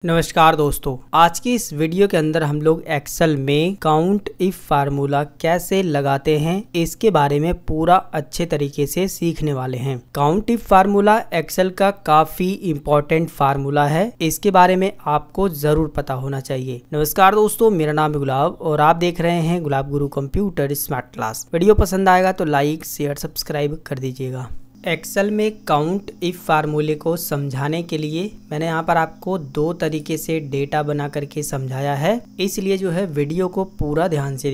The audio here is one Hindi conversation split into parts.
नमस्कार दोस्तों, आज की इस वीडियो के अंदर हम लोग एक्सेल में काउंट इफ फार्मूला कैसे लगाते हैं इसके बारे में पूरा अच्छे तरीके से सीखने वाले हैं। काउंट इफ फार्मूला एक्सेल का काफी इम्पोर्टेंट फार्मूला है, इसके बारे में आपको जरूर पता होना चाहिए। नमस्कार दोस्तों, मेरा नाम है गुलाब और आप देख रहे हैं गुलाब गुरु कंप्यूटर स्मार्ट क्लास। वीडियो पसंद आएगा तो लाइक शेयर सब्सक्राइब कर दीजिएगा। एक्सेल में काउंट इफ फार्मूले को समझाने के लिए मैंने यहाँ पर आपको दो तरीके से डेटा बना करके समझाया है, इसलिए जो है वीडियो को पूरा ध्यान से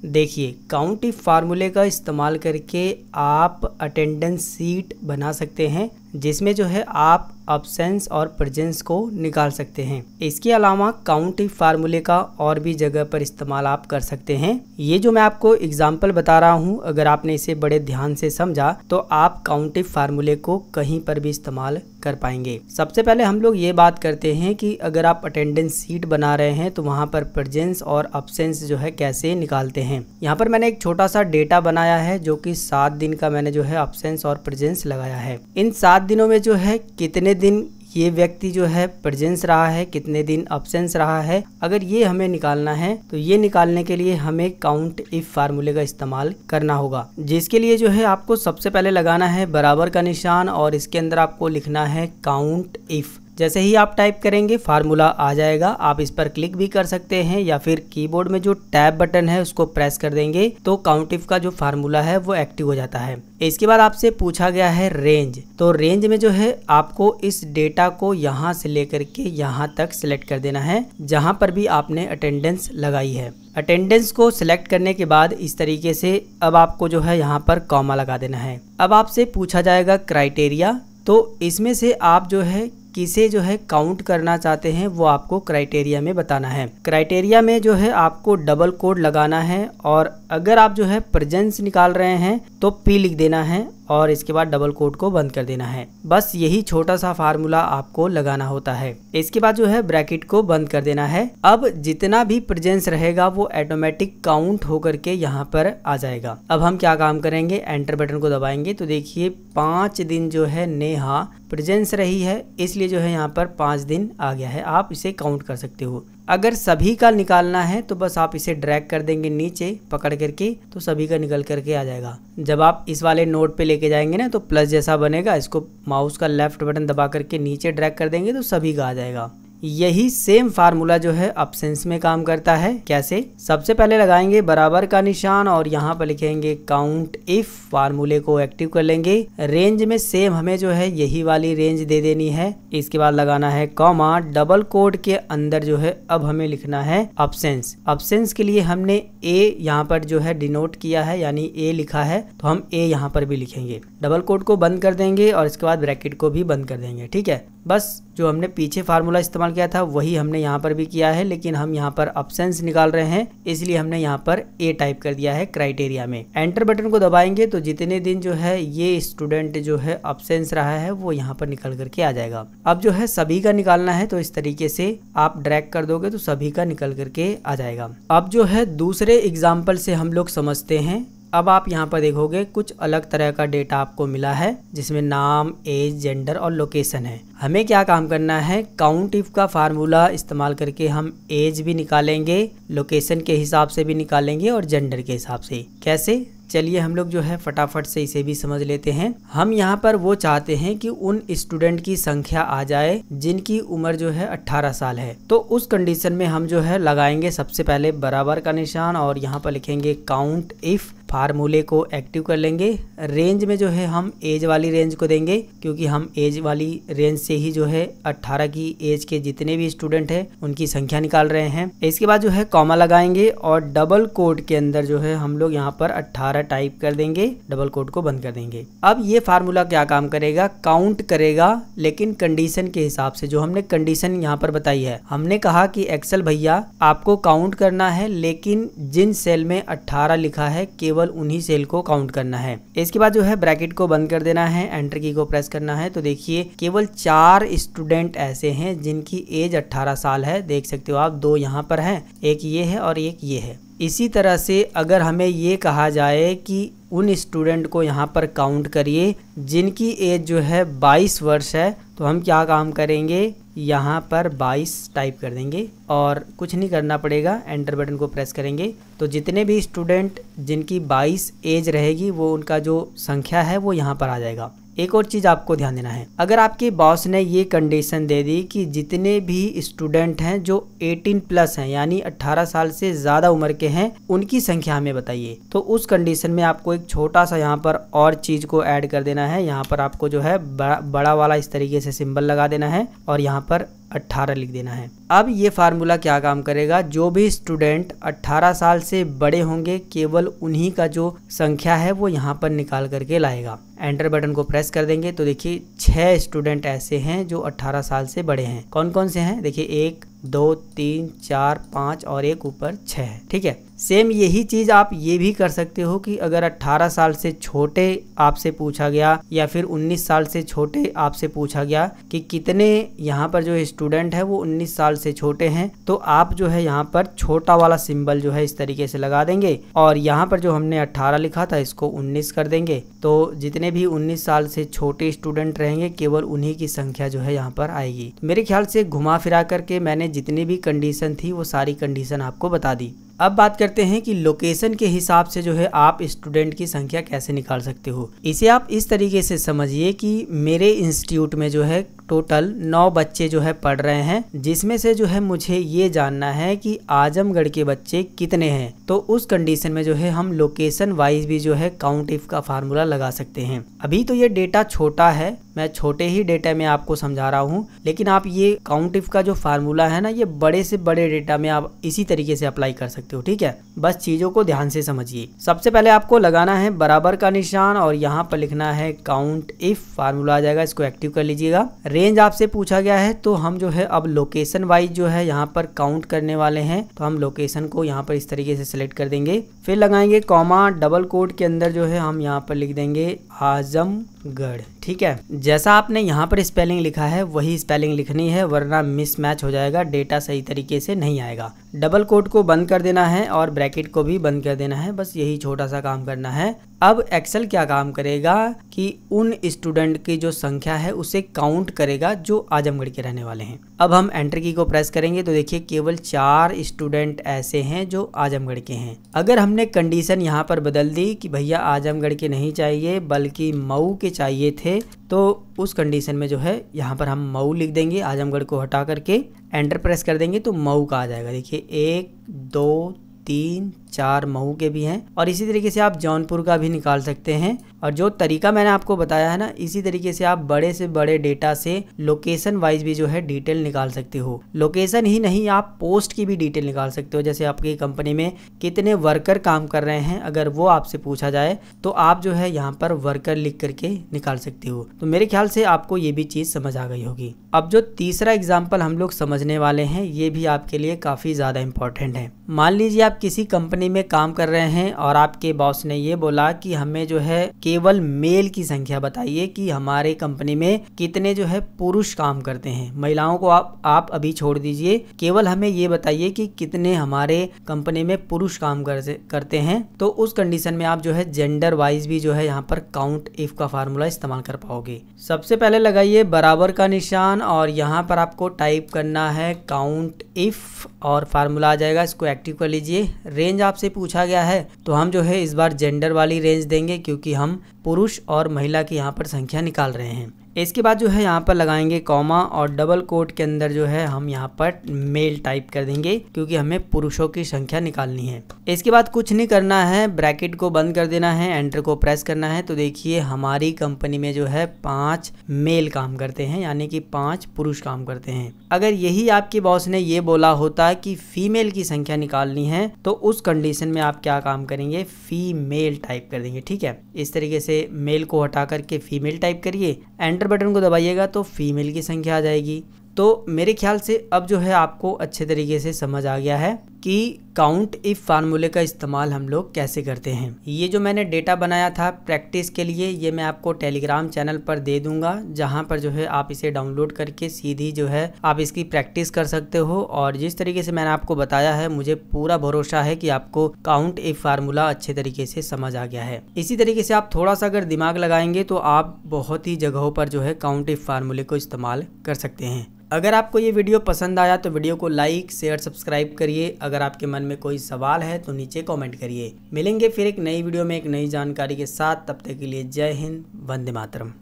देखिए काउंट इफ फार्मूले का इस्तेमाल करके आप अटेंडेंस शीट बना सकते हैं जिसमें जो है आप अब्सेंस और प्रेजेंस को निकाल सकते हैं। इसके अलावा काउंट इफ फार्मूले का और भी जगह पर इस्तेमाल आप कर सकते हैं। ये जो मैं आपको एग्जांपल बता रहा हूँ, अगर आपने इसे बड़े ध्यान से समझा तो आप काउंट इफ फार्मूले को कहीं पर भी इस्तेमाल कर पाएंगे। सबसे पहले हम लोग ये बात करते हैं कि अगर आप अटेंडेंस शीट बना रहे हैं तो वहाँ पर प्रेजेंस और अब्सेंस जो है कैसे निकालते हैं। यहाँ पर मैंने एक छोटा सा डेटा बनाया है जो कि 7 दिन का मैंने जो है अब्सेंस और प्रेजेंस लगाया है। इन 7 दिनों में जो है कितने दिन ये व्यक्ति जो है प्रेजेंस रहा है, कितने दिन अब्सेंस रहा है, अगर ये हमें निकालना है तो ये निकालने के लिए हमें काउंट इफ फार्मूले का इस्तेमाल करना होगा, जिसके लिए जो है आपको सबसे पहले लगाना है बराबर का निशान और इसके अंदर आपको लिखना है काउंट इफ। जैसे ही आप टाइप करेंगे फार्मूला आ जाएगा। आप इस पर क्लिक भी कर सकते हैं या फिर कीबोर्ड में जो टैब बटन है उसको प्रेस कर देंगे तो काउंट इफ का जो फार्मूला है वो एक्टिव हो जाता है। इसके बाद आपसे पूछा गया है रेंज, तो रेंज में जो है आपको इस डेटा को यहाँ से लेकर के यहाँ तक सिलेक्ट कर देना है जहाँ पर भी आपने अटेंडेंस लगाई है। अटेंडेंस को सिलेक्ट करने के बाद इस तरीके से अब आपको जो है यहाँ पर कॉमा लगा देना है। अब आपसे पूछा जाएगा क्राइटेरिया, तो इसमें से आप जो है किसे जो है काउंट करना चाहते हैं वो आपको क्राइटेरिया में बताना है। क्राइटेरिया में जो है आपको डबल कोड लगाना है और अगर आप जो है प्रेजेंस निकाल रहे हैं तो P लिख देना है और इसके बाद डबल कोड को बंद कर देना है। बस यही छोटा सा फार्मूला आपको लगाना होता है। इसके बाद जो है ब्रैकेट को बंद कर देना है। अब जितना भी प्रेजेंस रहेगा वो ऑटोमेटिक काउंट होकर के यहाँ पर आ जाएगा। अब हम क्या काम करेंगे, एंटर बटन को दबाएंगे तो देखिए 5 दिन जो है नेहा प्रेजेंस रही है, इसलिए जो है यहाँ पर 5 दिन आ गया है। आप इसे काउंट कर सकते हो। अगर सभी का निकालना है तो बस आप इसे ड्रैग कर देंगे नीचे पकड़ करके, तो सभी का निकल करके आ जाएगा। जब आप इस वाले नोड पे लेके जाएंगे ना तो प्लस जैसा बनेगा, इसको माउस का लेफ्ट बटन दबा करके नीचे ड्रैग कर देंगे तो सभी का आ जाएगा। यही सेम फार्मूला जो है अब्सेंस में काम करता है। कैसे, सबसे पहले लगाएंगे बराबर का निशान और यहाँ पर लिखेंगे काउंट इफ, फार्मूले को एक्टिव कर लेंगे। रेंज में सेम हमें जो है यही वाली रेंज दे देनी है। इसके बाद लगाना है कॉमा, डबल कोड के अंदर जो है अब हमें लिखना है अब्सेंस। अब्सेंस के लिए हमने ए यहाँ पर जो है डिनोट किया है, यानी ए लिखा है तो हम ए यहाँ पर भी लिखेंगे। डबल कोड को बंद कर देंगे और इसके बाद ब्रैकेट को भी बंद कर देंगे। ठीक है, बस जो हमने पीछे फार्मूला इस्तेमाल किया था वही हमने यहाँ पर भी किया है, लेकिन हम यहाँ पर अब्सेंस निकाल रहे हैं इसलिए हमने यहाँ पर ए टाइप कर दिया है क्राइटेरिया में। एंटर बटन को दबाएंगे तो जितने दिन जो है ये स्टूडेंट जो है अब्सेंस रहा है वो यहाँ पर निकल करके आ जाएगा। अब जो है सभी का निकालना है तो इस तरीके से आप ड्रैग कर दोगे तो सभी का निकल करके आ जाएगा। अब जो है दूसरे एग्जाम्पल से हम लोग समझते हैं। अब आप यहाँ पर देखोगे कुछ अलग तरह का डेटा आपको मिला है जिसमें नाम, एज, जेंडर और लोकेशन है। हमें क्या काम करना है, काउंट इफ का फार्मूला इस्तेमाल करके हम एज भी निकालेंगे, लोकेशन के हिसाब से भी निकालेंगे और जेंडर के हिसाब से। कैसे, चलिए हम लोग जो है फटाफट से इसे भी समझ लेते हैं। हम यहाँ पर वो चाहते हैं कि उन स्टूडेंट की संख्या आ जाए जिनकी उम्र जो है 18 साल है। तो उस कंडीशन में हम जो है लगाएंगे सबसे पहले बराबर का निशान और यहाँ पर लिखेंगे काउंट इफ, फार्मूले को एक्टिव कर लेंगे। रेंज में जो है हम एज वाली रेंज को देंगे क्योंकि हम एज वाली रेंज से ही जो है 18 की एज के जितने भी स्टूडेंट हैं उनकी संख्या निकाल रहे हैं। इसके बाद जो है कॉमा लगाएंगे और डबल कोड के अंदर जो है हम लोग यहाँ पर 18 टाइप कर देंगे, डबल कोड को बंद कर देंगे। अब ये फार्मूला क्या काम करेगा, काउंट करेगा लेकिन कंडीशन के हिसाब से। जो हमने कंडीशन यहाँ पर बताई है, हमने कहा कि एक्सेल भैया आपको काउंट करना है लेकिन जिन सेल में 18 लिखा है केवल उन्हीं सेल को काउंट करना है। इसके बाद जो है ब्रैकेट को बंद कर देना है, एंटर की को प्रेस करना है तो देखिए केवल 4 स्टूडेंट ऐसे हैं जिनकी एज 18 साल है। देख सकते हो आप, 2 यहाँ पर हैं, एक ये है और एक ये है। इसी तरह से अगर हमें ये कहा जाए कि उन स्टूडेंट को यहाँ पर काउंट करिए जिनकी एज जो है 22 वर्ष है, तो हम क्या काम करेंगे, यहाँ पर 22 टाइप कर देंगे और कुछ नहीं करना पड़ेगा, एंटर बटन को प्रेस करेंगे तो जितने भी स्टूडेंट जिनकी 22 एज रहेगी वो उनका जो संख्या है वो यहाँ पर आ जाएगा। एक और चीज़ आपको ध्यान देना है, अगर आपके बॉस ने ये कंडीशन दे दी कि जितने भी स्टूडेंट हैं जो 18 प्लस हैं यानी 18 साल से ज़्यादा उम्र के हैं उनकी संख्या हमें बताइए, तो उस कंडीशन में आपको एक छोटा सा यहाँ पर और चीज़ को ऐड कर देना है। यहाँ पर आपको जो है बड़ा वाला इस तरीके से सिंबल लगा देना है और यहाँ पर 18 लिख देना है। अब ये फार्मूला क्या काम करेगा, जो भी स्टूडेंट 18 साल से बड़े होंगे केवल उन्हीं का जो संख्या है वो यहाँ पर निकाल करके लाएगा। एंटर बटन को प्रेस कर देंगे तो देखिए 6 स्टूडेंट ऐसे हैं जो 18 साल से बड़े हैं। कौन कौन से हैं, देखिए 1 2 3 4 5 और एक ऊपर 6 है। ठीक है, सेम यही चीज आप ये भी कर सकते हो कि अगर 18 साल से छोटे आपसे पूछा गया या फिर 19 साल से छोटे आपसे पूछा गया कि कितने यहाँ पर जो स्टूडेंट है वो 19 साल से छोटे हैं, तो आप जो है यहाँ पर छोटा वाला सिंबल जो है इस तरीके से लगा देंगे और यहाँ पर जो हमने 18 लिखा था इसको 19 कर देंगे। तो जितने भी 19 साल से छोटे स्टूडेंट रहेंगे केवल उन्हीं की संख्या जो है यहाँ पर आएगी। मेरे ख्याल से घुमा फिरा करके मैंने जितनी भी कंडीशन थी वो सारी कंडीशन आपको बता दी। अब बात करते हैं कि लोकेशन के हिसाब से जो है आप स्टूडेंट की संख्या कैसे निकाल सकते हो। इसे आप इस तरीके से समझिए कि मेरे इंस्टीट्यूट में जो है टोटल 9 बच्चे जो है पढ़ रहे हैं, जिसमें से जो है मुझे ये जानना है कि आजमगढ़ के बच्चे कितने हैं। तो उस कंडीशन में जो है हम लोकेशन वाइज भी जो है काउंट इफ का फार्मूला लगा सकते हैं। अभी तो ये डेटा छोटा है, मैं छोटे ही डेटा में आपको समझा रहा हूँ, लेकिन आप ये काउंट इफ का जो फार्मूला है ना ये बड़े से बड़े डेटा में आप इसी तरीके से अप्लाई कर सकते हो। ठीक है, बस चीजों को ध्यान से समझिए। सबसे पहले आपको लगाना है बराबर का निशान और यहाँ पर लिखना है काउंट इफ, फार्मूला आ जाएगा, इसको एक्टिव कर लीजिएगा। रेंज आपसे पूछा गया है तो हम जो है अब लोकेशन वाइज जो है यहाँ पर काउंट करने वाले हैं, तो हम लोकेशन को यहाँ पर इस तरीके से सिलेक्ट कर देंगे, फिर लगाएंगे कॉमा, डबल कोट के अंदर जो है हम यहाँ पर लिख देंगे आजमगढ़। ठीक है, जैसा आपने यहाँ पर स्पेलिंग लिखा है वही स्पेलिंग लिखनी है, वरना मिसमैच हो जाएगा, डेटा सही तरीके से नहीं आएगा। डबल कोट को बंद कर देना है और ब्रैकेट को भी बंद कर देना है, बस यही छोटा सा काम करना है। अब एक्सेल क्या काम करेगा कि उन स्टूडेंट की जो संख्या है उसे काउंट करेगा जो आजमगढ़ के रहने वाले हैं। अब हम एंटर की को प्रेस करेंगे तो देखिए केवल 4 स्टूडेंट ऐसे हैं जो आजमगढ़ के हैं। अगर हमने कंडीशन यहाँ पर बदल दी कि भैया आजमगढ़ के नहीं चाहिए बल्कि मऊ के चाहिए थे, तो उस कंडीशन में जो है यहाँ पर हम मऊ लिख देंगे, आजमगढ़ को हटा करके एंटर प्रेस कर देंगे तो मऊ का आ जाएगा। देखिए 1 2 3 4 मऊ के भी हैं और इसी तरीके से आप जौनपुर का भी निकाल सकते हैं। और जो तरीका मैंने आपको बताया है ना, इसी तरीके से आप बड़े से बड़े डेटा से लोकेशन वाइज भी जो है डिटेल निकाल सकते हो। लोकेशन ही नहीं, आप पोस्ट की भी डिटेल निकाल सकते हो। जैसे आपकी कंपनी में कितने वर्कर काम कर रहे हैं, अगर वो आपसे पूछा जाए तो आप जो है यहाँ पर वर्कर लिख करके निकाल सकते हो। तो मेरे ख्याल से आपको ये भी चीज समझ आ गई होगी। अब जो तीसरा एग्जाम्पल हम लोग समझने वाले हैं ये भी आपके लिए काफी ज्यादा इंपॉर्टेंट है। मान लीजिए आप किसी कंपनी में काम कर रहे हैं और आपके बॉस ने ये बोला कि हमें जो है केवल मेल की संख्या बताइए कि हमारे कंपनी में कितने जो है पुरुष काम करते हैं। महिलाओं को आप अभी छोड़ दीजिए, केवल हमें ये बताइए कि कितने हमारे कंपनी में पुरुष काम करते हैं। तो उस कंडीशन में आप जो है जेंडर वाइज भी जो है यहाँ पर काउंट इफ का फार्मूला इस्तेमाल कर पाओगे। सबसे पहले लगाइए बराबर का निशान और यहाँ पर आपको टाइप करना है काउंट इफ और फार्मूला आ जाएगा, इसको एक्टिव कर लीजिए। रेंज आपसे पूछा गया है तो हम जो है इस बार जेंडर वाली रेंज देंगे क्योंकि हम पुरुष और महिला की यहाँ पर संख्या निकाल रहे हैं। इसके बाद जो है यहाँ पर लगाएंगे कॉमा और डबल कोट के अंदर जो है हम यहाँ पर मेल टाइप कर देंगे क्योंकि हमें पुरुषों की संख्या निकालनी है। इसके बाद कुछ नहीं करना है, ब्रैकेट को बंद कर देना है, एंटर को प्रेस करना है। तो देखिए हमारी कंपनी में जो है 5 मेल काम करते हैं, यानी कि 5 पुरुष काम करते हैं। अगर यही आपके बॉस ने ये बोला होता कि फीमेल की संख्या निकालनी है तो उस कंडीशन में आप क्या काम करेंगे, फीमेल टाइप कर देंगे। ठीक है, इस तरीके से मेल को हटा करके फीमेल टाइप करिए, एंटर बटन को दबाइएगा तो फीमेल की संख्या आ जाएगी। तो मेरे ख्याल से अब जो है आपको अच्छे तरीके से समझ आ गया है कि काउंट इफ फार्मूले का इस्तेमाल हम लोग कैसे करते हैं। ये जो मैंने डेटा बनाया था प्रैक्टिस के लिए, ये मैं आपको टेलीग्राम चैनल पर दे दूंगा, जहां पर जो है आप इसे डाउनलोड करके सीधी जो है आप इसकी प्रैक्टिस कर सकते हो। और जिस तरीके से मैंने आपको बताया है, मुझे पूरा भरोसा है कि आपको काउंट इफ फार्मूला अच्छे तरीके से समझ आ गया है। इसी तरीके से आप थोड़ा सा अगर दिमाग लगाएंगे तो आप बहुत ही जगहों पर जो है काउंट इफ फार्मूले को इस्तेमाल कर सकते हैं। अगर आपको ये वीडियो पसंद आया तो वीडियो को लाइक शेयर सब्सक्राइब करिए। अगर आपके मन में कोई सवाल है तो नीचे कमेंट करिए। मिलेंगे फिर एक नई वीडियो में एक नई जानकारी के साथ। तब तक के लिए जय हिंद, वंदे मातरम।